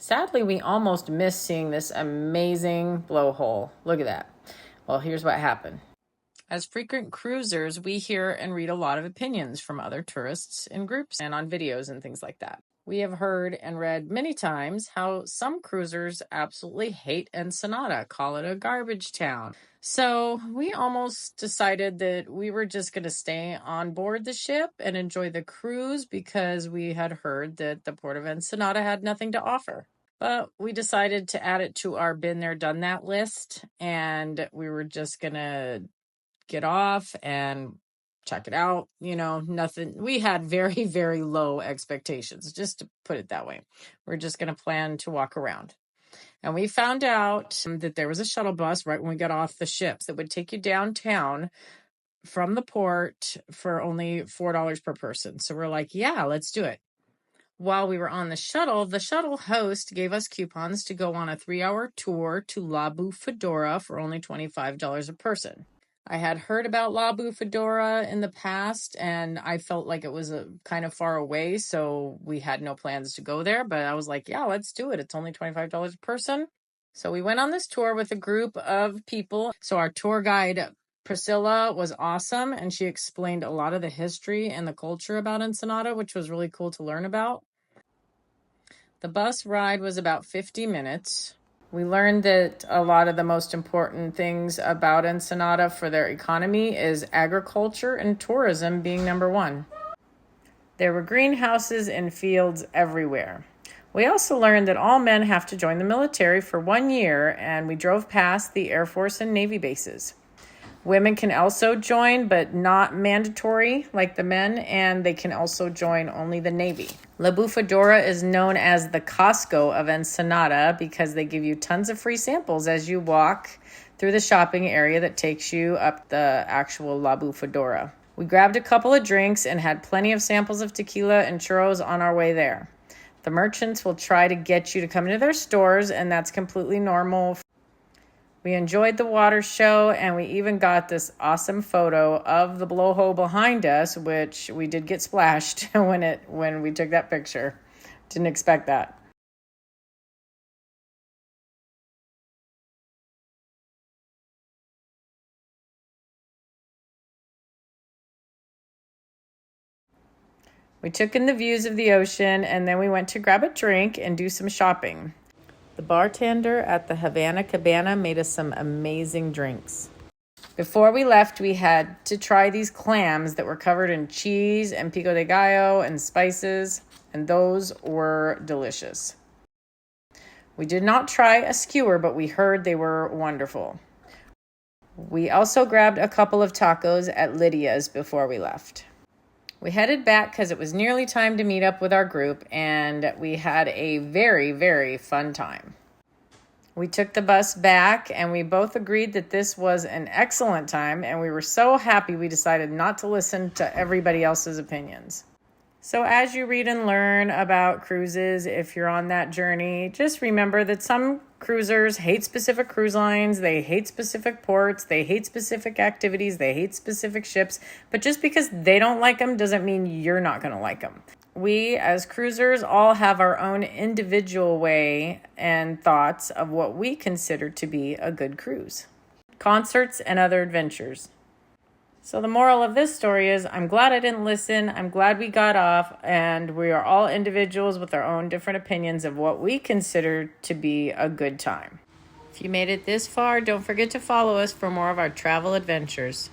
Sadly, we almost missed seeing this amazing blowhole. Look at that. Well, here's what happened. As frequent cruisers, we hear and read a lot of opinions from other tourists in groups and on videos and things like that. We have heard and read many times how some cruisers absolutely hate Ensenada, call it a garbage town. So we almost decided that we were just going to stay on board the ship and enjoy the cruise because we had heard that the port of Ensenada had nothing to offer. But we decided to add it to our been there, done that list, and we were just going to get off and check it out. Nothing. We had very, very low expectations, just to put it that way. We're just going to plan to walk around. And we found out that there was a shuttle bus right when we got off the ship that would take you downtown from the port for only $4 per person. So we're like, yeah, let's do it. While we were on the shuttle host gave us coupons to go on a 3-hour tour to La Bufadora for only $25 a person. I had heard about La Bufadora in the past, and I felt like it was kind of far away, so we had no plans to go there. But I was like, yeah, let's do it. It's only $25 a person. So we went on this tour with a group of people. So our tour guide, Priscilla, was awesome, and she explained a lot of the history and the culture about Ensenada, which was really cool to learn about. The bus ride was about 50 minutes. We learned that a lot of the most important things about Ensenada for their economy is agriculture and tourism being number one. There were greenhouses and fields everywhere. We also learned that all men have to join the military for 1 year, and we drove past the Air Force and Navy bases. Women can also join, but not mandatory like the men, and they can also join only the Navy. La Bufadora is known as the Costco of Ensenada because they give you tons of free samples as you walk through the shopping area that takes you up the actual La Bufadora. We grabbed a couple of drinks and had plenty of samples of tequila and churros on our way there. The merchants will try to get you to come into their stores, and that's completely normal. We enjoyed the water show, and we even got this awesome photo of the blowhole behind us, which we did get splashed when we took that picture. Didn't expect that. We took in the views of the ocean, and then we went to grab a drink and do some shopping. The bartender at the Havana Cabana made us some amazing drinks. Before we left, we had to try these clams that were covered in cheese and pico de gallo and spices, and those were delicious. We did not try a skewer, but we heard they were wonderful. We also grabbed a couple of tacos at Lydia's before we left. We headed back because it was nearly time to meet up with our group, and we had a very, very fun time. We took the bus back, and we both agreed that this was an excellent time, and we were so happy we decided not to listen to everybody else's opinions. So as you read and learn about cruises, if you're on that journey, just remember that some cruisers hate specific cruise lines, they hate specific ports, they hate specific activities, they hate specific ships, but just because they don't like them doesn't mean you're not going to like them. We, as cruisers, all have our own individual way and thoughts of what we consider to be a good cruise. Concerts and other adventures. So the moral of this story is I'm glad I didn't listen. I'm glad we got off, and we are all individuals with our own different opinions of what we consider to be a good time. If you made it this far, don't forget to follow us for more of our travel adventures.